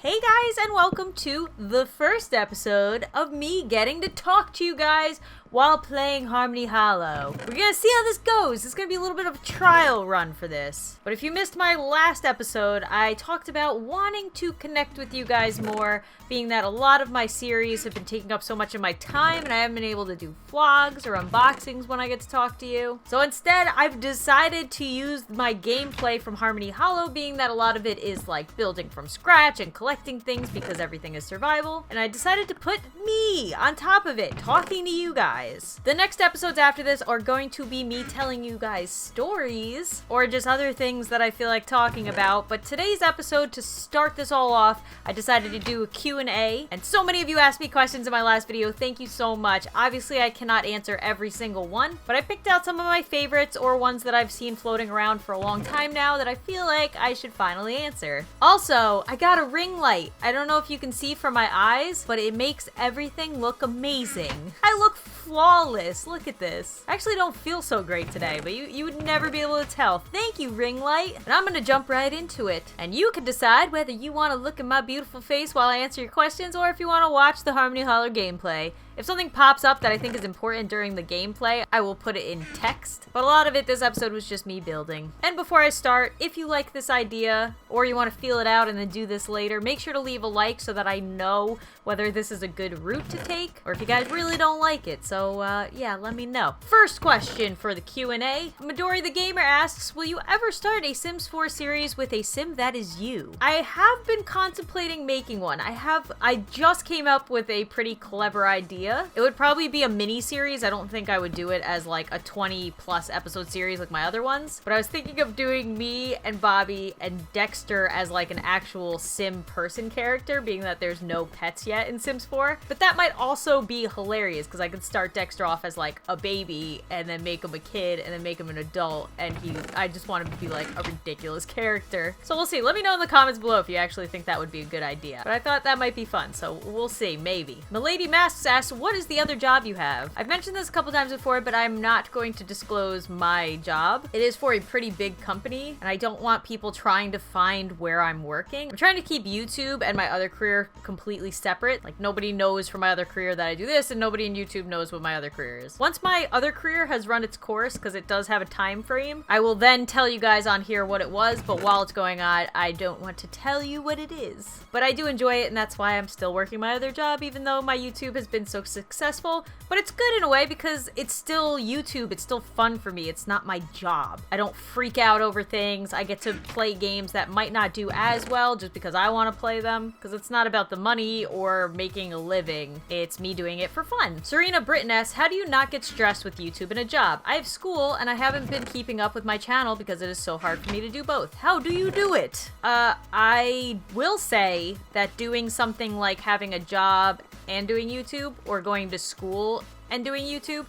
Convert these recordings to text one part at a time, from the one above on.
Hey guys, and welcome to the first episode of me getting to talk to you guys while playing Harmony Hollow. We're gonna see how this goes. It's gonna be a little bit of a trial run for this. But if you missed my last episode, I talked about wanting to connect with you guys more, being that a lot of my series have been taking up so much of my time and I haven't been able to do vlogs or unboxings when I get to talk to you. So instead, I've decided to use my gameplay from Harmony Hollow, being that a lot of it is like building from scratch and collecting things because everything is survival. And I decided to put me on top of it, talking to you guys. The next episodes after this are going to be me telling you guys stories or just other things that I feel like talking about. But today's episode, to start this all off, I decided to do a Q&A. And so many of you asked me questions in my last video. Thank you so much. Obviously, I cannot answer every single one, but I picked out some of my favorites or ones that I've seen floating around for a long time now that I feel like I should finally answer. Also, I got a ring light. I don't know if you can see from my eyes, but it makes everything look amazing. I look flawless. Look at this. I actually don't feel so great today, but you would never be able to tell. Thank you, ring light. And I'm gonna jump right into it. And you can decide whether you want to look at my beautiful face while I answer your questions or if you want to watch the Harmony Hollow gameplay. If something pops up that I think is important during the gameplay, I will put it in text. But a lot of it this episode was just me building. And before I start, if you like this idea or you want to feel it out and then do this later, make sure to leave a like so that I know whether this is a good route to take or if you guys really don't like it. So yeah, let me know. First question for the Q&A. Midori the Gamer asks, will you ever start a Sims 4 series with a sim that is you? I have been contemplating making one. I just came up with a pretty clever idea. It would probably be a mini series. I don't think I would do it as like a 20 plus episode series like my other ones, but I was thinking of doing me and Bobby and Dexter as like an actual sim person character, being that there's no pets yet in Sims 4. But that might also be hilarious because I could start Dexter off as like a baby and then make him a kid and then make him an adult, and I just want him to be like a ridiculous character. So we'll see. Let me know in the comments below if you actually think that would be a good idea. But I thought that might be fun, so we'll see, maybe. Milady Masks asks, what is the other job you have? I've mentioned this a couple times before, but I'm not going to disclose my job. It is for a pretty big company, and I don't want people trying to find where I'm working. I'm trying to keep YouTube and my other career completely separate. Like, nobody knows from my other career that I do this, and nobody in YouTube knows what my other career is. Once my other career has run its course, because it does have a time frame, I will then tell you guys on here what it was, but while it's going on, I don't want to tell you what it is. But I do enjoy it, and that's why I'm still working my other job, even though my YouTube has been so successful. But it's good in a way because it's still YouTube. It's still fun for me. It's not my job. I don't freak out over things. I get to play games that might not do as well just because I want to play them, because it's not about the money or making a living. It's me doing it for fun. Serena Britton asks, how do you not get stressed with YouTube and a job? I have school and I haven't been keeping up with my channel because it is so hard for me to do both. How do you do it? I will say that doing something like having a job and doing YouTube, or going to school and doing YouTube,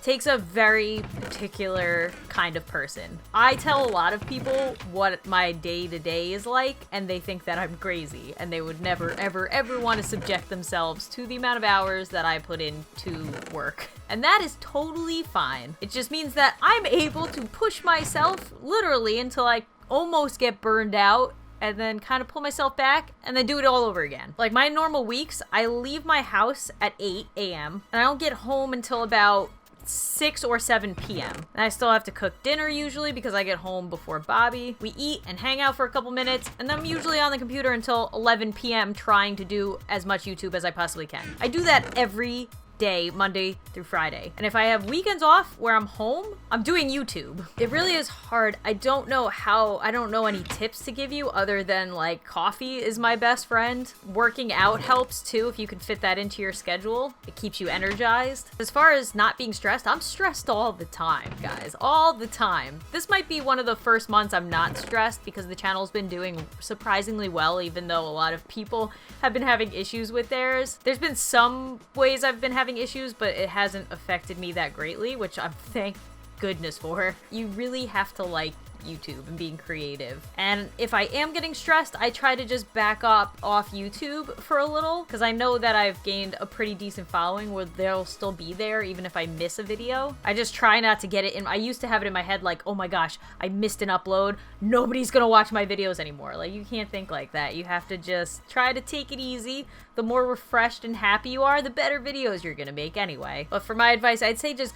takes a very particular kind of person. I tell a lot of people what my day-to-day is like, and they think that I'm crazy, and they would never, ever, ever want to subject themselves to the amount of hours that I put into work. And that is totally fine. It just means that I'm able to push myself literally until I almost get burned out, and then kind of pull myself back and then do it all over again. Like my normal weeks, I leave my house at 8 a.m. and I don't get home until about 6 or 7 p.m. And I still have to cook dinner usually because I get home before Bobby. We eat and hang out for a couple minutes, and then I'm usually on the computer until 11 p.m. trying to do as much YouTube as I possibly can. I do that every day, Monday through Friday. And if I have weekends off where I'm home, I'm doing YouTube. It really is hard. I don't know any tips to give you other than like coffee is my best friend. Working out helps too if you can fit that into your schedule. It keeps you energized. As far as not being stressed, I'm stressed all the time, guys. All the time. This might be one of the first months I'm not stressed because the channel's been doing surprisingly well, even though a lot of people have been having issues with theirs. There's been some ways I've been having issues, but it hasn't affected me that greatly, which I'm thank goodness for. You really have to like YouTube and being creative. And if I am getting stressed, I try to just back up off YouTube for a little, because I know that I've gained a pretty decent following where they'll still be there even if I miss a video. I just try not to get it in. I used to have it in my head like, oh my gosh, I missed an upload. Nobody's gonna watch my videos anymore. Like, you can't think like that. You have to just try to take it easy. The more refreshed and happy you are, the better videos you're gonna make anyway. But for my advice, I'd say just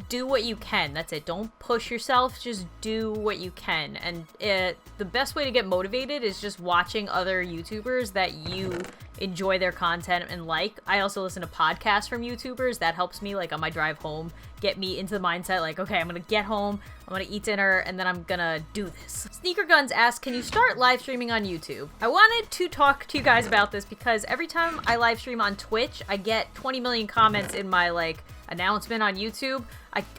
do what you can. That's it. Don't push yourself. Just do what you can. And the best way to get motivated is just watching other YouTubers that you enjoy their content and like. I also listen to podcasts from YouTubers. That helps me, like, on my drive home, get me into the mindset like, okay, I'm gonna get home, I'm gonna eat dinner, and then I'm gonna do this. Sneaker Guns asks, can you start live streaming on YouTube? I wanted to talk to you guys about this because every time I live stream on Twitch, I get 20 million comments in my, like, announcement on YouTube.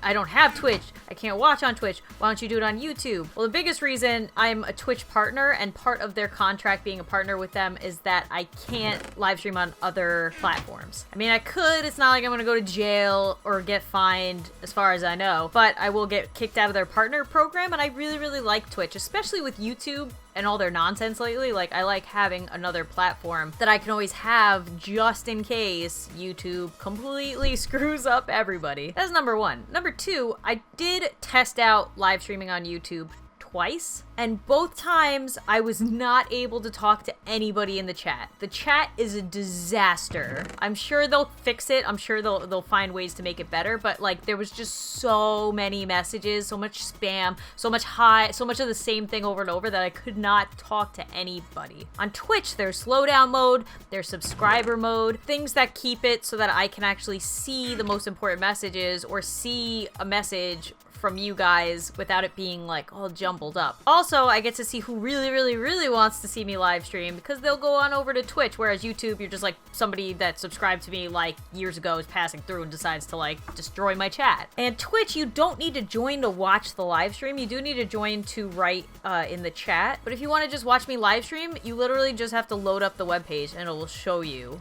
I don't have Twitch. I can't watch on Twitch. Why don't you do it on YouTube? Well, the biggest reason I'm a Twitch partner, and part of their contract being a partner with them, is that I can't live stream on other platforms. I mean, I could. It's not like I'm gonna go to jail or get fined, as far as I know, but I will get kicked out of their partner program, and I really, really like Twitch, especially with YouTube and all their nonsense lately. Like, I like having another platform that I can always have just in case YouTube completely screws up everybody. That's number one. Number two, I did test out live streaming on YouTube twice, and both times I was not able to talk to anybody in the chat. The chat is a disaster. I'm sure they'll fix it. I'm sure they'll find ways to make it better, but like, there was just so many messages, so much spam, so much of the same thing over and over that I could not talk to anybody. On Twitch, there's slowdown mode, there's subscriber mode, things that keep it so that I can actually see the most important messages or see a message from you guys without it being like all jumbled up. Also, I get to see who really, really, really wants to see me live stream, because they'll go on over to Twitch, whereas YouTube, you're just like, somebody that subscribed to me like years ago is passing through and decides to like destroy my chat. And Twitch, you don't need to join to watch the live stream. You do need to join to write in the chat, but if you want to just watch me live stream, you literally just have to load up the webpage and it will show you.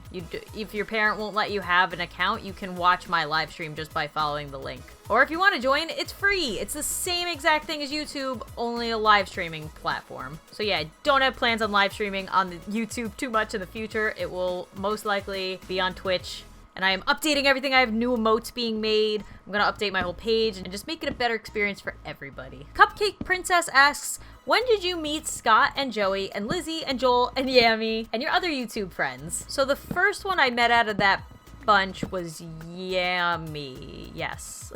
If your parent won't let you have an account, you can watch my live stream just by following the link. Or if you want to join, it's free. It's the same exact thing as YouTube, only a live streaming platform. So yeah, I don't have plans on live streaming on the YouTube too much in the future. It will most likely be on Twitch. And I am updating everything. I have new emotes being made. I'm going to update my whole page and just make it a better experience for everybody. Cupcake Princess asks, when did you meet Scott and Joey and Lizzie and Joel and Yami and your other YouTube friends? So the first one I met out of that bunch was Yami. Yes.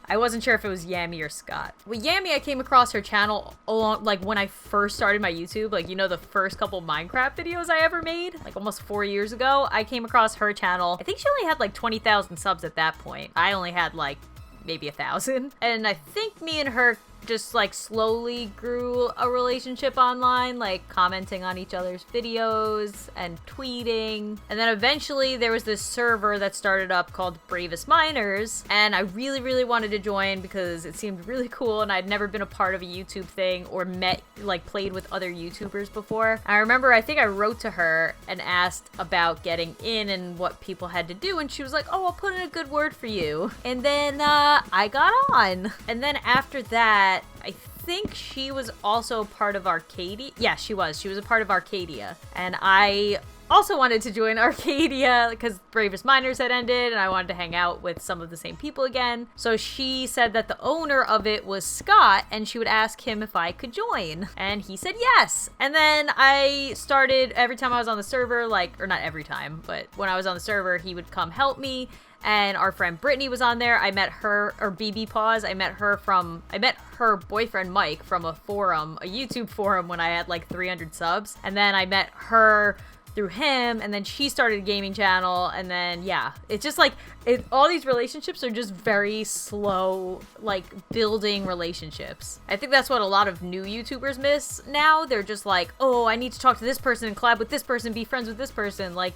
I wasn't sure if it was Yami or Scott. With Yami, I came across her channel along, like, when I first started my YouTube, like, you know, the first couple Minecraft videos I ever made, like almost 4 years ago. I came across her channel. I think she only had like 20,000 subs at that point. I only had like maybe 1,000. And I think me and her just like slowly grew a relationship online, like commenting on each other's videos and tweeting. And then eventually there was this server that started up called Bravest Miners, and I really, really wanted to join because it seemed really cool, and I'd never been a part of a YouTube thing or played with other YouTubers before. I remember, I think I wrote to her and asked about getting in and what people had to do, and she was like, oh, I'll put in a good word for you. And then I got on. And then after that, I think she was also part of Arcadia. Yeah, she was. She was a part of Arcadia. And I also wanted to join Arcadia because Bravest Miners had ended and I wanted to hang out with some of the same people again. So she said that the owner of it was Scott and she would ask him if I could join. And he said yes. And then I started, every time I was on the server, or not every time, but when I was on the server, he would come help me. And our friend Brittany was on there. I met her, or BB Paws. I met her boyfriend Mike from a forum, a YouTube forum, when I had like 300 subs. And then I met her through him, and then she started a gaming channel, and then yeah, it's just like all these relationships are just very slow, like building relationships. I think that's what a lot of new YouTubers miss now. They're just like, oh, I need to talk to this person and collab with this person, be friends with this person. Like,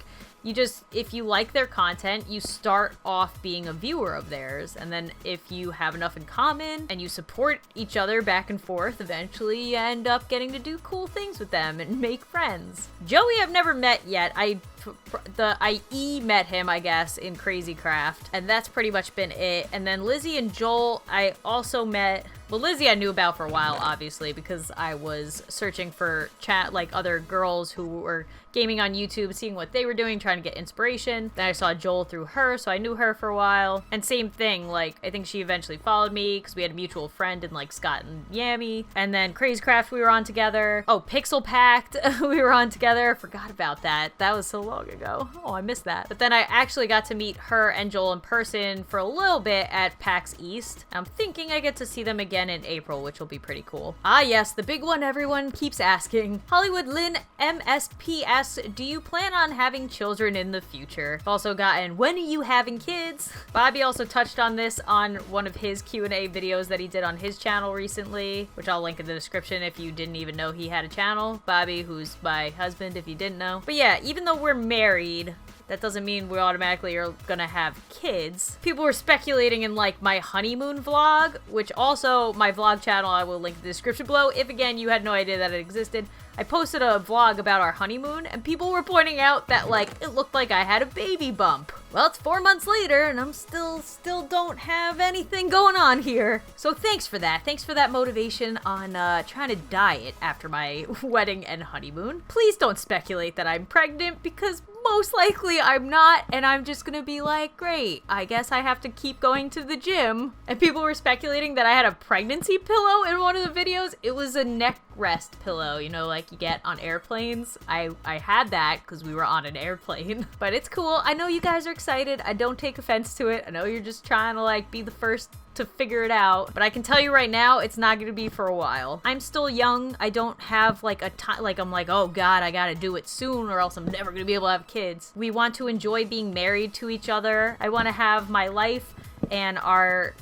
if you like their content, you start off being a viewer of theirs, and then if you have enough in common and you support each other back and forth, eventually you end up getting to do cool things with them and make friends. Joey I've never met yet. I I met him, I guess, in Crazy Craft, and that's pretty much been it. And then Lizzie and Joel, I also met. Well, Lizzie I knew about for a while, obviously, because I was searching for other girls who were gaming on YouTube, seeing what they were doing, trying to get inspiration. Then I saw Joel through her, so I knew her for a while. And same thing, like, I think she eventually followed me because we had a mutual friend in, like, Scott and Yami. And then Crazy Craft we were on together. Oh, Pixel Pact we were on together. Forgot about that. That was so long ago. Oh, I missed that. But then I actually got to meet her and Joel in person for a little bit at PAX East. I'm thinking I get to see them again in April, which will be pretty cool. Ah, yes, the big one everyone keeps asking. Hollywood Lynn MSP asks, do you plan on having children in the future? I've also gotten, when are you having kids? Bobby also touched on this on one of his Q&A videos that he did on his channel recently, which I'll link in the description if you didn't even know he had a channel. Bobby, who's my husband, if you didn't know. But yeah, even though we're married, that doesn't mean we automatically are gonna have kids. People were speculating in, like, my honeymoon vlog, which also, my vlog channel, I will link in the description below, if, again, you had no idea that it existed. I posted a vlog about our honeymoon, and people were pointing out that, like, it looked like I had a baby bump. Well, it's 4 months later, and I'm still don't have anything going on here. So thanks for that. Thanks for that motivation on trying to diet after my wedding and honeymoon. Please don't speculate that I'm pregnant, because most likely I'm not, and I'm just gonna be like, great, I guess I have to keep going to the gym. And people were speculating that I had a pregnancy pillow in one of the videos. It was a neck rest pillow, you know, like you get on airplanes. I had that because we were on an airplane. But it's cool. I know you guys are excited. I don't take offense to it. I know you're just trying to, like, be the first to figure it out, but I can tell you right now, it's not gonna be for a while. I'm still young. I don't have, like, a time, like, I'm like, oh god, I gotta do it soon or else I'm never gonna be able to have kids. We want to enjoy being married to each other. I want to have my life and our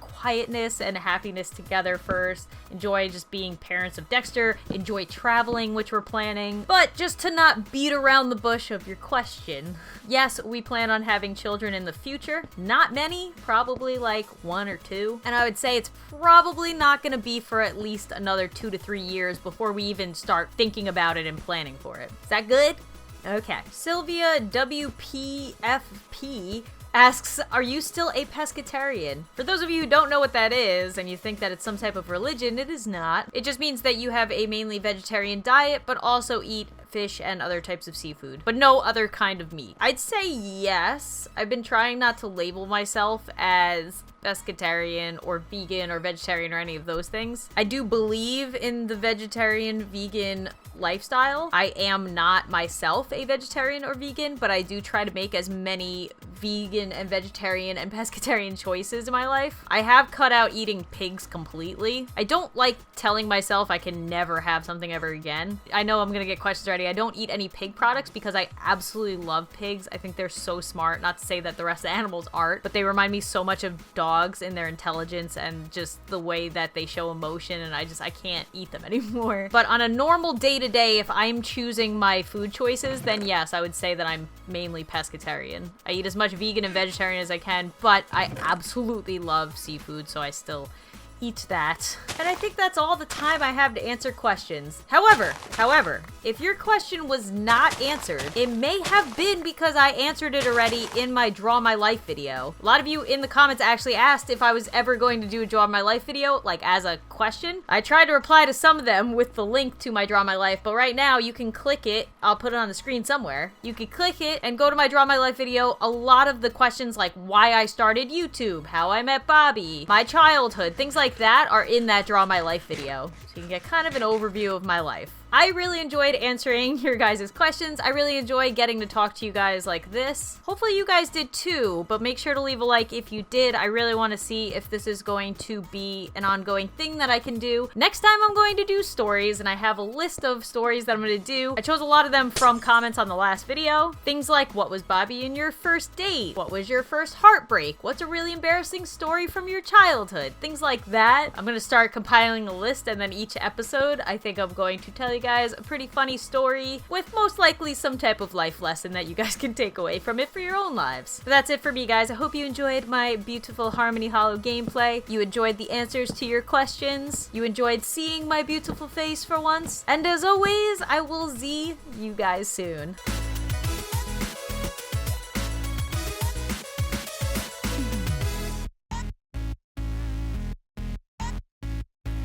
quietness and happiness together first. Enjoy just being parents of Dexter. Enjoy traveling, which we're planning. But just to not beat around the bush of your question, yes, we plan on having children in the future. Not many, probably like 1 or 2. And I would say it's probably not going to be for at least another 2 to 3 years before we even start thinking about it and planning for it. Is that good? Okay. Sylvia WPFP asks, are you still a pescatarian? For those of you who don't know what that is, and you think that it's some type of religion, it is not. It just means that you have a mainly vegetarian diet, but also eat fish and other types of seafood, but no other kind of meat. I'd say yes. I've been trying not to label myself as pescatarian or vegan or vegetarian or any of those things. I do believe in the vegetarian vegan lifestyle. I am not myself a vegetarian or vegan, but I do try to make as many vegan and vegetarian and pescatarian choices in my life. I have cut out eating pigs completely. I don't like telling myself I can never have something ever again. I know I'm gonna get questions already. I don't eat any pig products because I absolutely love pigs. I think they're so smart. Not to say that the rest of the animals aren't, but they remind me so much of dogs in their intelligence and just the way that they show emotion, and I can't eat them anymore. But on a normal day-to-day, if I'm choosing my food choices, then yes, I would say that I'm mainly pescatarian. I eat as much vegan and vegetarian as I can, but I absolutely love seafood, so I still eat that. And I think that's all the time I have to answer questions. However, if your question was not answered, it may have been because I answered it already in my Draw My Life video. A lot of you in the comments actually asked if I was ever going to do a Draw My Life video, like as a question. I tried to reply to some of them with the link to my Draw My Life, but right now you can click it. I'll put it on the screen somewhere. You can click it and go to my Draw My Life video. A lot of the questions, like why I started YouTube, how I met Bobby, my childhood, things like that are in that Draw My Life video. So you can get kind of an overview of my life. I really enjoyed answering your guys' questions. I really enjoy getting to talk to you guys like this. Hopefully you guys did too, but make sure to leave a like if you did. I really want to see if this is going to be an ongoing thing that I can do. Next time I'm going to do stories, and I have a list of stories that I'm going to do. I chose a lot of them from comments on the last video. Things like, what was Bobby in your first date? What was your first heartbreak? What's a really embarrassing story from your childhood? Things like that. I'm going to start compiling a list, and then each episode, I think I'm going to tell you guys a pretty funny story with most likely some type of life lesson that you guys can take away from it for your own lives. But that's it for me, guys. I hope you enjoyed my beautiful Harmony Hollow gameplay. You enjoyed the answers to your questions. You enjoyed seeing my beautiful face for once. And as always, I will see you guys soon.